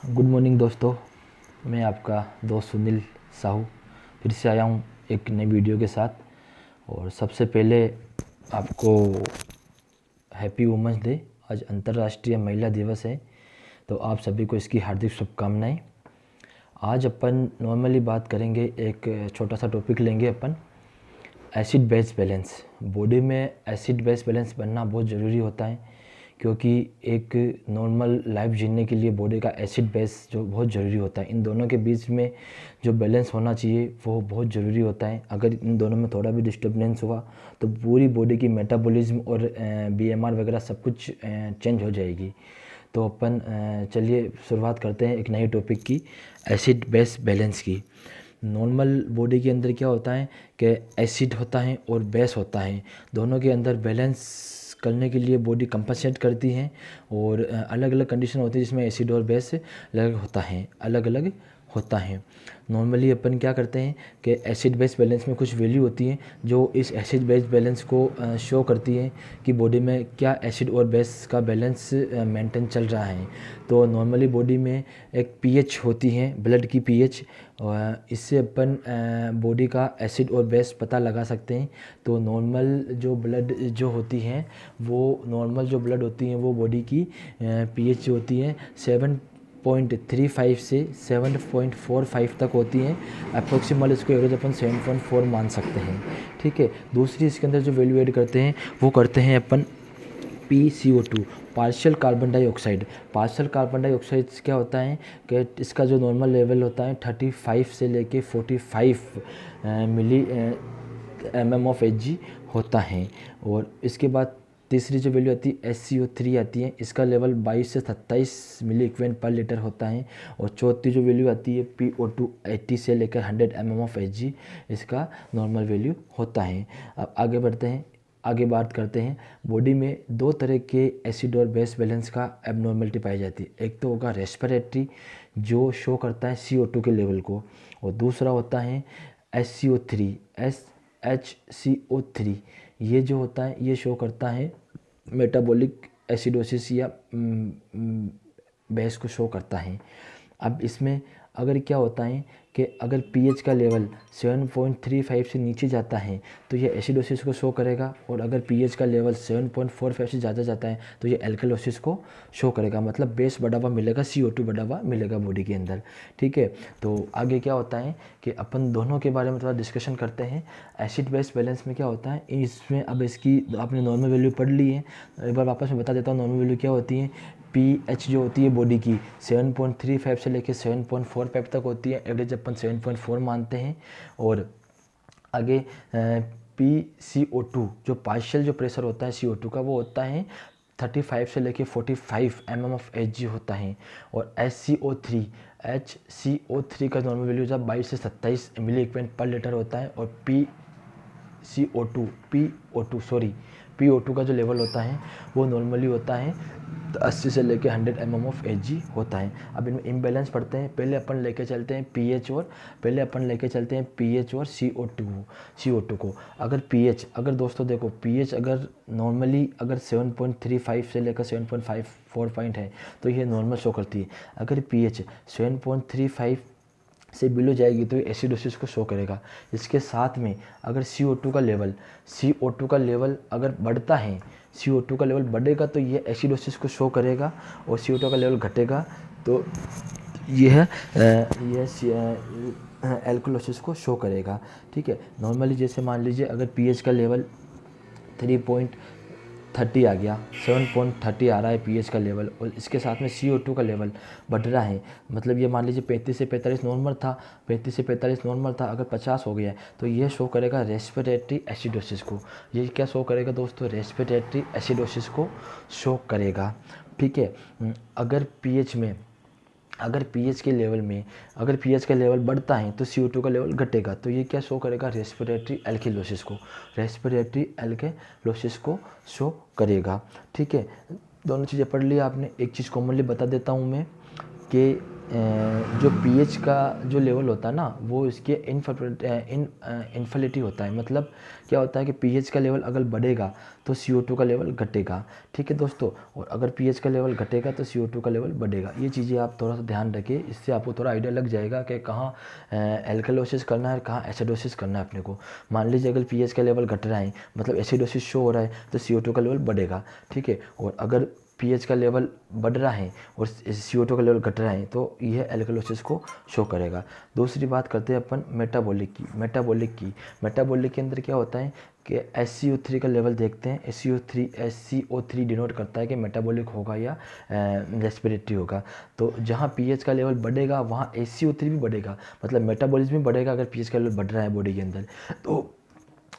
Good morning दोस्तों। मैं आपका दोस्त सुनील साहू फिर से आया हूँ एक नई वीडियो के साथ। और सबसे पहले आपको हैप्पी वुमेंस डे। आज अंतर्राष्ट्रीय महिला दिवस है, तो आप सभी को इसकी हार्दिक शुभकामनाएं। आज अपन नॉर्मली बात करेंगे, एक छोटा सा टॉपिक लेंगे अपन, एसिड बेस बैलेंस। बॉडी में एसिड बेस बैलेंस बनना बहुत ज़रूरी होता है, क्योंकि एक नॉर्मल लाइफ जीने के लिए बॉडी का एसिड बेस जो बहुत ज़रूरी होता है, इन दोनों के बीच में जो बैलेंस होना चाहिए वो बहुत ज़रूरी होता है। अगर इन दोनों में थोड़ा भी डिस्टर्बेंस हुआ तो पूरी बॉडी की मेटाबॉलिज्म और बीएमआर वगैरह सब कुछ चेंज हो जाएगी। तो अपन चलिए शुरुआत करते हैं एक नए टॉपिक की, एसिड बेस बैलेंस की। नॉर्मल बॉडी के अंदर क्या होता है कि एसिड होता है और बेस होता है, दोनों के अंदर बैलेंस करने के लिए बॉडी कंपनसेट करती है। और अलग अलग कंडीशन होती है जिसमें एसिड और बेस अलग अलग होता है। नॉर्मली अपन क्या करते हैं कि एसिड बेस बैलेंस में कुछ वैल्यू होती है जो इस एसिड बेस बैलेंस को शो करती है कि बॉडी में क्या एसिड और बेस का बैलेंस मेंटेन चल रहा है। तो नॉर्मली बॉडी में एक पीएच होती है, ब्लड की पीएच, इससे अपन बॉडी का एसिड और बेस पता लगा सकते हैं। तो नॉर्मल जो ब्लड जो होती है वो बॉडी की पीएच जो होती है 7.35 से 7.45 तक होती हैं। अप्रोक्सीमेटली इसको एवरेज अपन 7.4 मान सकते हैं। ठीक है, दूसरी इसके अंदर जो वैल्यू ऐड करते हैं वो करते हैं अपन PCO2, partial carbon dioxide. Partial carbon dioxide क्या होता है कि इसका जो नॉर्मल लेवल होता है 35 से लेके 45 मिली mmHg होता है। और इसके बाद तीसरी जो वैल्यू आती है SCO3 आती है, इसका लेवल 22 से 27 मिली इक्वेंट पर लीटर होता है। और चौथी जो वैल्यू आती है PO2 80 से लेकर 100 mmHg, इसका नॉर्मल वैल्यू होता है। अब आगे बात करते हैं। बॉडी में दो तरह के एसिड और बेस बैलेंस का एबनॉर्मलिटी पाई जाती है। एक तो होगा रेस्पिरेटरी जो शो करता है CO2 के लेवल को, और दूसरा होता है SCO3 ये जो होता है ये शो करता है मेटाबॉलिक एसिडोसिस या बेस को शो करता है। अब इसमें अगर क्या होता है कि अगर पीएच का लेवल 7.35 से नीचे जाता है तो ये एसिडोसिस को शो करेगा, और अगर पीएच का लेवल 7.45 से ज़्यादा जाता है तो ये एल्कलोसिस को शो करेगा। मतलब बेस बढ़ा हुआ मिलेगा, CO2 बढ़ा हुआ मिलेगा बॉडी के अंदर। ठीक है, तो आगे क्या होता है कि अपन दोनों के बारे में थोड़ा डिस्कशन करते हैं। एसिड बेस बैलेंस में क्या होता है, इसमें अब इसकी आपने नॉर्मल वैल्यू पढ़ ली है, एक बार वापस मैं बता देता हूँ नॉर्मल वैल्यू क्या होती है। पीएच जो होती है बॉडी की 7.35 से लेकर 7.45 तक होती है, एवरेज अपन 7.4 मानते हैं। और आगे PCO2 जो पार्शियल जो प्रेशर होता है CO2 का वो होता है 35 से लेकर 45 mmHg होता है। और HCO3 का नॉर्मल वैल्यू जब 22 से 27 मिली इक्वेंट पर लीटर होता है। और PO2 का जो लेवल होता है वो नॉर्मली होता है 80 से लेके 100 mmHg होता है। अब इनमें इम्बैलेंस पढ़ते हैं। पहले अपन लेके चलते हैं पीएच और CO2 को। अगर दोस्तों देखो पीएच अगर नॉर्मली अगर 7.35 से लेकर 7.54 पॉइंट है तो ये नॉर्मल शो करती है। अगर पीएच 7.35 से बिलो जाएगी तो ये एसिडोसिस को शो करेगा। इसके साथ में अगर CO2 का लेवल अगर बढ़ता है, CO2 का लेवल बढ़ेगा तो ये एसिडोसिस को शो करेगा, और CO2 का लेवल घटेगा तो यह एल्कलोसिस को शो करेगा। ठीक है, नॉर्मली जैसे मान लीजिए अगर पीएच का लेवल 3.30 आ गया, 7.30 आ रहा है पीएच का लेवल, और इसके साथ में CO2 का लेवल बढ़ रहा है, मतलब ये मान लीजिए 35 से 45 नॉर्मल था, अगर 50 हो गया है तो ये शो करेगा रेस्पिरेटरी एसिडोसिस को। ये क्या शो करेगा दोस्तों, रेस्पिरेटरी एसिडोसिस को शो करेगा। ठीक है, अगर पीएच का लेवल बढ़ता है तो CO2 का लेवल घटेगा, तो ये क्या शो करेगा, रेस्पिरेटरी एल्कलोसिस को शो करेगा। ठीक है, दोनों चीज़ें पढ़ लिया आपने। एक चीज़ कॉमनली बता देता हूँ मैं कि जो पीएच का जो लेवल होता है ना, वो इसके इनफिनिटी होता है। मतलब क्या होता है कि पीएच का लेवल अगर बढ़ेगा तो CO2 का लेवल घटेगा। ठीक है दोस्तों, और अगर पीएच का लेवल घटेगा तो CO2 का लेवल बढ़ेगा। ये चीज़ें आप थोड़ा सा ध्यान रखिए, इससे आपको थोड़ा आइडिया लग जाएगा कि कहाँ एल्कलोसिस करना है, कहाँ एसिडोसिस करना है अपने को। मान लीजिए अगर पीएच का लेवल घट रहा है, मतलब एसिडोसिस शो हो रहा है, तो CO2 का लेवल बढ़ेगा। ठीक है, और अगर पीएच का लेवल बढ़ रहा है और CO2 का लेवल घट रहा है तो यह एल्कलोसिस को शो करेगा। दूसरी बात करते हैं अपन मेटाबॉलिक की। मेटाबॉलिक के अंदर क्या होता है कि SCO3 का लेवल देखते हैं। SCO3 डिनोट करता है कि मेटाबॉलिक होगा या रेस्पिरेटरी होगा। तो जहाँ पीएच का लेवल बढ़ेगा वहाँ SCO3 भी बढ़ेगा, मतलब मेटाबॉलिज्म भी बढ़ेगा अगर पीएच का लेवल बढ़ रहा है बॉडी के अंदर। तो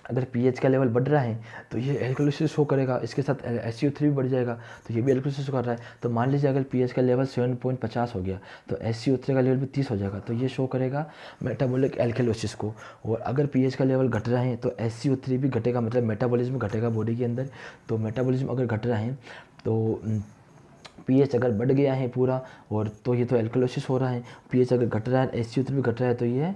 अगर पीएच का लेवल बढ़ रहा है तो ये एल्कलोसिस शो करेगा, इसके साथ SCO3 भी बढ़ जाएगा तो ये भी एल्कलोसिस शो कर रहा है। तो मान लीजिए अगर पीएच का लेवल 7.50 हो गया तो SCO3 का लेवल भी 30 हो जाएगा, तो ये शो करेगा मेटाबॉलिक एल्कलोसिस को। और अगर पीएच का लेवल घट रहा है तो SCO3 भी घटेगा, मतलब मेटाबॉलिज्म घटेगा बॉडी के अंदर। तो मेटाबॉलिज्म अगर घट रहा है तो पीएच अगर बढ़ गया है पूरा, और तो ये तो एल्कलोसिस हो रहा है। पीएच अगर घट रहा है, SCO3 भी घट रहा है, तो ये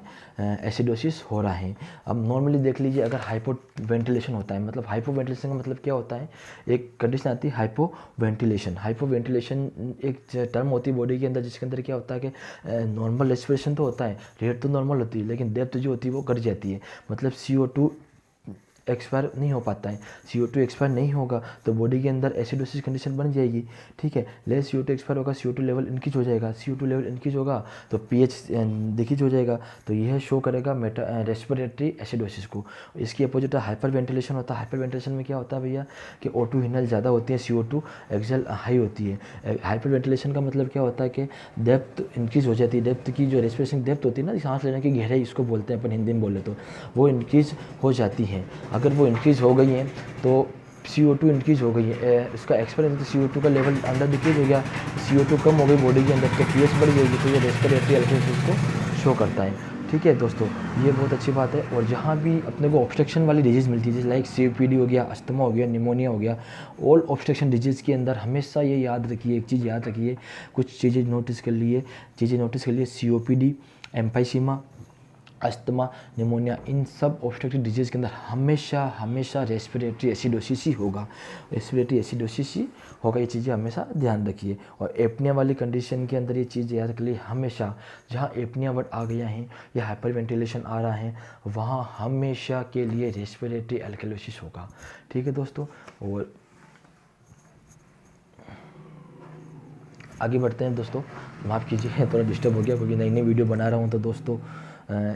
एसिडोसिस हो रहा है। अब नॉर्मली देख लीजिए, अगर हाइपोवेंटिलेशन होता है, मतलब हाइपोवेंटिलेशन का मतलब क्या होता है, एक कंडीशन आती है हाइपोवेंटिलेशन एक टर्म होती है बॉडी के अंदर, जिसके अंदर क्या होता है कि नॉर्मल रेस्पिरेशन तो होता है, रेट तो नॉर्मल होती है, लेकिन डेप्थ जो होती है वो घट जाती है। मतलब CO2 एक्सपायर नहीं हो पाता है। CO2 एक्सपायर नहीं होगा तो बॉडी के अंदर एसिडोसिस कंडीशन बन जाएगी। ठीक है, लेस CO2 एक्सपायर होगा, CO2 लेवल इंक्रीज हो जाएगा। CO2 लेवल इंक्रीज होगा तो pH डिक्रीज हो जाएगा, तो यह शो करेगा रेस्पिरेटरी एसिडोसिस को। इसकी अपोजिट हाइपर वेंटिलेशन होता है। हाइपर वेंटिलेशन में क्या होता है भैया कि O2 इनहेल ज़्यादा होती है, CO2 एक्सहेल हाई होती है। हाइपर वेंटिलेशन का मतलब क्या होता है कि डेप्थ इंक्रीज हो जाती है। डेप्थ की जो रेस्पिरेशन डेप्थ होती है ना, सांस लेने की गहराई, इसको बोलते हैं अपन हिंदी में बोले तो, वो इंक्रीज हो जाती है। अगर वो इंक्रीज़ हो गई है तो CO2 इंक्रीज़ हो गई है, इसका एक्सपेरिमेंट, तो CO2 का लेवल अंदर डिक्रीज हो गया, CO2 कम हो गई बॉडी के अंदर, तो pH बढ़ जाएगी, तो ये रेस्पिरेटरी एल्कलोसिस को शो करता है। ठीक है दोस्तों, ये बहुत अच्छी बात है। और जहाँ भी अपने को ऑब्स्ट्रक्शन वाली डिजीज़ मिलती है, जैसे लाइक COPD हो गया, अस्थमा हो गया, निमोनिया हो गया, ऑल ऑब्स्ट्रक्शन डिजीज़ के अंदर हमेशा ये याद रखिए, एक चीज़ याद रखिए, कुछ चीज़ें नोटिस कर लिए, COPD, एम्फाइसीमा, अस्थमा, निमोनिया, इन सब ऑब्स्ट्रक्टिव डिजीज़ के अंदर हमेशा रेस्पिरेटरी एसिडोसिस ही होगा। ये चीज़ें हमेशा ध्यान रखिए। और एपनिया वाली कंडीशन के अंदर ये चीज़ याद रखिए, हमेशा जहाँ एपनिया वर्ड आ गया है या हाइपर वेंटिलेशन आ रहा है, वहाँ हमेशा के लिए रेस्पिरेटरी एल्कलोसिस होगा। ठीक है दोस्तों, और आगे बढ़ते हैं दोस्तों। माफ़ कीजिए, थोड़ा डिस्टर्ब हो गया क्योंकि नई वीडियो बना रहा हूँ, तो दोस्तों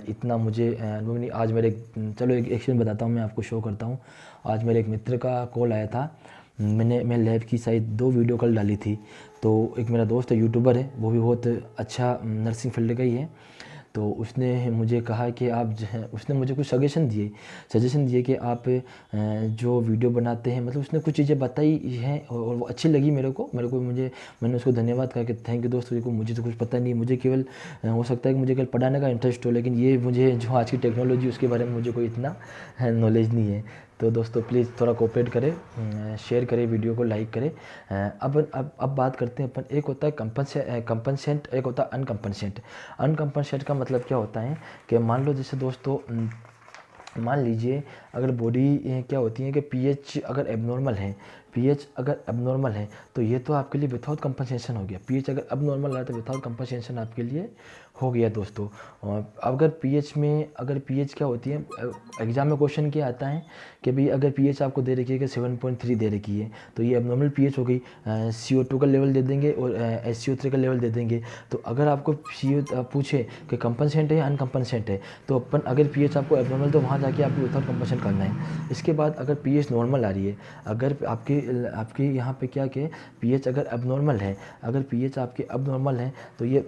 इतना मुझे अनुभव नहीं। आज मेरे चलो एक एक्शन बताता हूँ, मैं आपको शो करता हूँ। आज मेरे एक मित्र का कॉल आया था। मैं लैब की शायद 2 वीडियो कॉल डाली थी। तो एक मेरा दोस्त है, यूट्यूबर है, वो भी बहुत अच्छा नर्सिंग फील्ड का ही है। तो उसने मुझे कहा कि उसने मुझे कुछ सजेशन दिए कि आप जो वीडियो बनाते हैं, मतलब उसने कुछ चीज़ें बताई हैं और वो अच्छी लगी मेरे को मैंने उसको धन्यवाद कहा कि थैंक यू दोस्त, मुझे तो कुछ पता नहीं, मुझे केवल हो सकता है कि मुझे केवल पढ़ाने का इंटरेस्ट हो, लेकिन ये मुझे जो आज की टेक्नोलॉजी उसके बारे में मुझे कोई इतना नॉलेज नहीं है। तो दोस्तों प्लीज़ थोड़ा कोऑपरेट करें, शेयर करें, वीडियो को लाइक करें। अब बात करते हैं अपन, एक होता है कंपनसेंट, एक होता है अनकंपनसेंट। अनकंपनसेंट का मतलब क्या होता है कि मान लो जैसे दोस्तों, मान लीजिए अगर बॉडी क्या होती है कि pH अगर एबनॉर्मल है तो ये तो आपके लिए विथआउट कंपनसेशन हो गया। pH अगर एबनॉर्मल है तो विथआउट कंपनसेशन आपके लिए हो गया दोस्तों। और अगर pH क्या होती है, एग्जाम में क्वेश्चन क्या आता है कि भाई अगर pH आपको दे रखी है कि 7.3 दे रखी है तो ये एबनॉर्मल pH हो गई। CO2 का लेवल दे देंगे और SCO3 का लेवल दे देंगे। तो अगर आपको पूछे कि कंपनसेंट है या अनकंपनसेंट है, तो अपन अगर pH आपको एबनॉर्मल, तो वहाँ जाके आपको विथआउट कंपनसेशन करना है। इसके बाद अगर pH नॉर्मल आ रही है, अगर आपके यहाँ पे क्या कि pH अगर एबनॉर्मल है, अगर pH आपके एबनॉर्मल है तो ये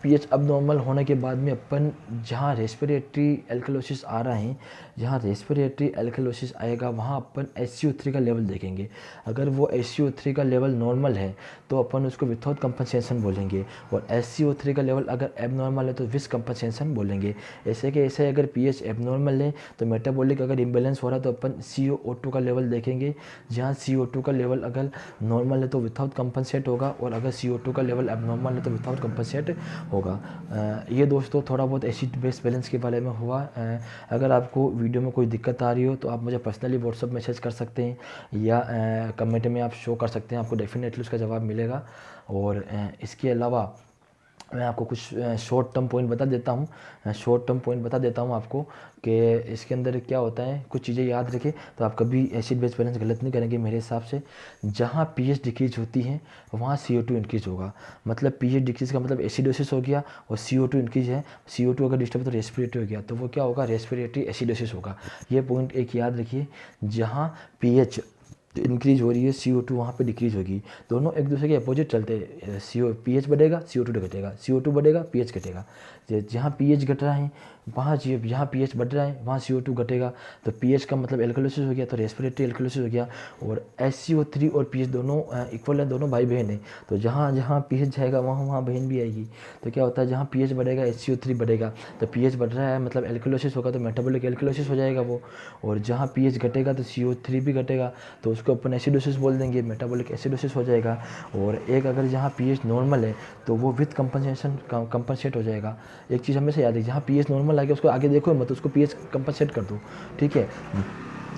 पीएच अब नॉर्मल होने के बाद में अपन जहाँ रेस्पिरेटरी एल्कलोसिस आ रहा है, जहाँ रेस्पिरेटरी एल्कलोसिस आएगा वहाँ अपन SCO3 का लेवल देखेंगे। अगर वो SCO3 का लेवल नॉर्मल है तो अपन उसको विथआउट कंपनसेशन बोलेंगे, और SCO3 का लेवल अगर एबनॉर्मल है तो विथ कंपनसेशन बोलेंगे। ऐसे कि ऐसे अगर पीएच एबनॉर्मल है तो मेटाबॉलिक अगर इम्बेलेंस हो रहा है तो अपन CO2 का लेवल देखेंगे। जहाँ CO2 का लेवल अगर नॉर्मल है तो विथआउट कंपनसेट होगा, और अगर CO2 का लेवल एबनॉर्मल है तो विथआउट कंपनसेट होगा। ये दोस्तों थोड़ा बहुत एसिड बेस बैलेंस के बारे में हुआ। अगर आपको वीडियो में कोई दिक्कत आ रही हो तो आप मुझे पर्सनली व्हाट्सअप मैसेज कर सकते हैं या कमेंट में आप शो कर सकते हैं, आपको डेफिनेटली उसका जवाब मिलेगा। और इसके अलावा मैं आपको कुछ शॉर्ट टर्म पॉइंट बता देता हूँ, शॉर्ट टर्म पॉइंट बता देता हूँ आपको कि इसके अंदर क्या होता है। कुछ चीज़ें याद रखें तो आप कभी एसिड बेस बैलेंस गलत नहीं करेंगे मेरे हिसाब से। जहाँ पीएच डिक्रीज होती है वहाँ CO2 इंक्रीज होगा, मतलब पीएच डिक्रीज का मतलब एसिडोसिस हो गया, और CO2 इंक्रीज है, CO2 अगर डिस्टर्ब तो रेस्पिरेटरी हो गया, तो वो क्या होगा, रेस्पिरेटरी एसिडोसिस होगा। ये पॉइंट एक याद रखिए, जहाँ पीएच इंक्रीज हो रही है CO2 वहाँ पे डिक्रीज होगी। दोनों एक दूसरे के अपोजिट चलते हैं। पीएच बढ़ेगा CO2 घटेगा, CO2 बढ़ेगा पीएच घटेगा। जहाँ पीएच घट रहा है वहाँ जहाँ पीएच बढ़ रहा है वहाँ CO2 घटेगा, तो पीएच का मतलब एल्कलोसिस हो गया, तो रेस्पिरेटरी एल्कलोसिस हो गया। और SCO3 और पीएच दोनों इक्वल है, दोनों भाई बहन है, तो जहाँ जहाँ पीएच जाएगा वहाँ वहाँ बहन भी आएगी। तो क्या होता है, जहाँ पीएच बढ़ेगा SCO3 बढ़ेगा, तो पीएच बढ़ रहा है मतलब एल्कलोसिस होगा, तो मेटाबॉलिक एल्कलोसिस हो जाएगा वो। और जहाँ पीएच घटेगा तो CO3 भी घटेगा, तो उसको अपन एसिडोसिस बोल देंगे, मेटाबॉलिक एसिडोसिस हो जाएगा। और एक अगर जहाँ पीएच नॉर्मल है तो वो विथ कंपनसेशन कंपनसेट हो जाएगा। एक चीज़ हमेशा याद है, जहाँ पीएच नॉर्मल आ गया उसको आगे देखो मत, उसको पीएच कंपनसेट कर दो, ठीक है।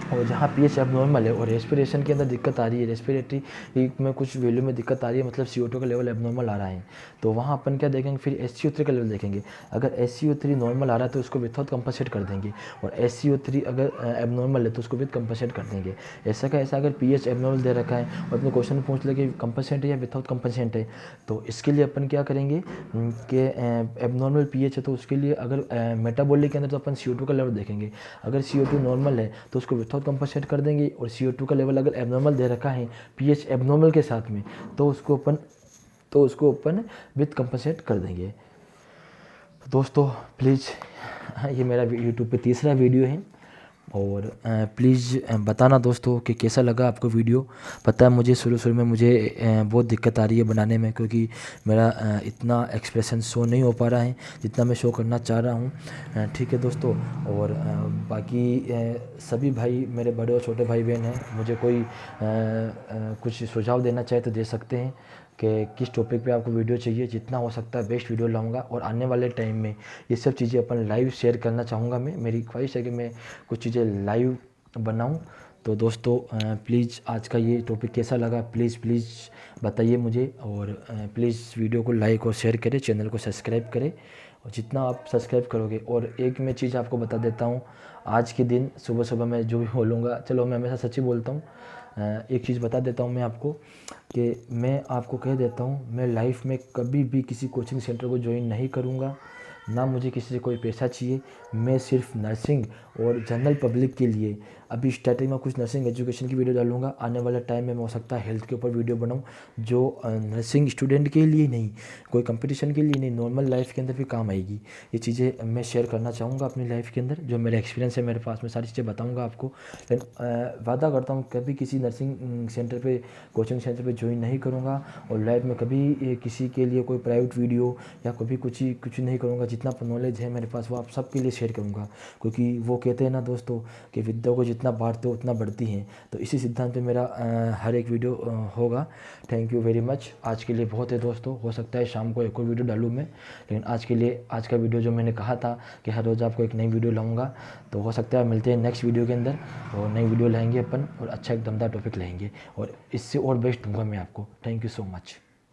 और जहाँ पीएच अब नॉर्मल है और रेस्पिरेशन के अंदर दिक्कत आ रही है, रेस्पिरेटरी में कुछ वैल्यू में दिक्कत आ रही है, मतलब CO2 का लेवल अब नॉर्मल आ रहा है, तो वहाँ अपन क्या देखेंगे, फिर SCO3 का लेवल देखेंगे। अगर SCO3 नॉर्मल आ रहा है तो उसको विथआउट कंपनसेट कर देंगे, और SCO3 अगर एबनॉर्मल है तो उसको विथ कंपनसेट कर देंगे। ऐसा का ऐसा अगर पीएच एबनॉर्मल दे रखा है और अपने क्वेश्चन पूछ ले कि कंपनसेट है या विथआउट कंपनसेट है, तो इसके लिए अपन क्या करेंगे कि एबनॉर्मल पीएच है तो उसके लिए अगर मेटाबॉलिक के अंदर तो अपन CO2 का लेवल देखेंगे। अगर CO2 नॉर्मल है तो उसको विथआउट कंपनसेट कर देंगे, और CO2 का लेवल अगर एबनॉर्मल दे रखा है पीएच एबनॉर्मल के साथ में तो उसको अपन विथ कंपनसेट कर देंगे। दोस्तों प्लीज़, ये मेरा यूट्यूब पे तीसरा वीडियो है, और प्लीज़ बताना दोस्तों कि कैसा लगा आपको वीडियो। पता है मुझे शुरू में मुझे बहुत दिक्कत आ रही है बनाने में, क्योंकि मेरा इतना एक्सप्रेशन शो नहीं हो पा रहा है जितना मैं शो करना चाह रहा हूँ, ठीक है दोस्तों। और बाकी सभी भाई मेरे बड़े और छोटे भाई बहन हैं, मुझे कोई कुछ सुझाव देना चाहे तो दे सकते हैं कि किस टॉपिक पे आपको वीडियो चाहिए। जितना हो सकता है बेस्ट वीडियो लाऊंगा, और आने वाले टाइम में ये सब चीज़ें अपन लाइव शेयर करना चाहूँगा। मेरी ख्वाहिश है कि मैं कुछ चीज़ें लाइव बनाऊँ। तो दोस्तों प्लीज़ आज का ये टॉपिक कैसा लगा प्लीज़ बताइए मुझे, और प्लीज़ वीडियो को लाइक और शेयर करें, चैनल को सब्सक्राइब करें, और जितना आप सब्सक्राइब करोगे। और एक मैं चीज़ आपको बता देता हूँ, आज के दिन सुबह मैं जो भी बोलूँगा, चलो मैं हमेशा सच ही बोलता हूँ, एक चीज़ बता देता हूँ मैं आपको कि मैं आपको कह देता हूँ, मैं लाइफ में कभी भी किसी कोचिंग सेंटर को ज्वाइन नहीं करूँगा, ना मुझे किसी से कोई पैसा चाहिए। मैं सिर्फ नर्सिंग और जनरल पब्लिक के लिए अभी स्टार्टिंग में कुछ नर्सिंग एजुकेशन की वीडियो डालूंगा। आने वाले टाइम में हो सकता है हेल्थ के ऊपर वीडियो बनाऊं, जो नर्सिंग स्टूडेंट के लिए नहीं, कोई कंपटीशन के लिए नहीं, नॉर्मल लाइफ के अंदर भी काम आएगी। ये चीज़ें मैं शेयर करना चाहूँगा अपनी लाइफ के अंदर, जो मेरा एक्सपीरियंस है मेरे पास में सारी चीज़ें बताऊँगा आपको। लेकिन वादा करता हूँ कभी किसी नर्सिंग सेंटर पर, कोचिंग सेंटर पर ज्वाइन नहीं करूँगा, और लाइफ में कभी किसी के लिए कोई प्राइवेट वीडियो या कभी कुछ नहीं करूँगा। जितना नॉलेज है मेरे पास वो आप सबके लिए शेयर करूँगा, क्योंकि वो कहते हैं ना दोस्तों कि विद्या को जितना बांटते हो उतना बढ़ती हैं। तो इसी सिद्धांत पे मेरा हर एक वीडियो होगा। Thank you very much. आज के लिए बहुत है दोस्तों, हो सकता है शाम को एक और वीडियो डालूँ मैं, लेकिन आज के लिए आज का वीडियो जो मैंने कहा था कि हर रोज़ आपको एक नई वीडियो लाऊंगा, तो हो सकता है मिलते हैं नेक्स्ट वीडियो के अंदर, और नई वीडियो लाएंगे अपन, और अच्छा एक दमदार टॉपिक लाएंगे, और इससे और बेस्ट दूंगा मैं आपको। Thank you so much.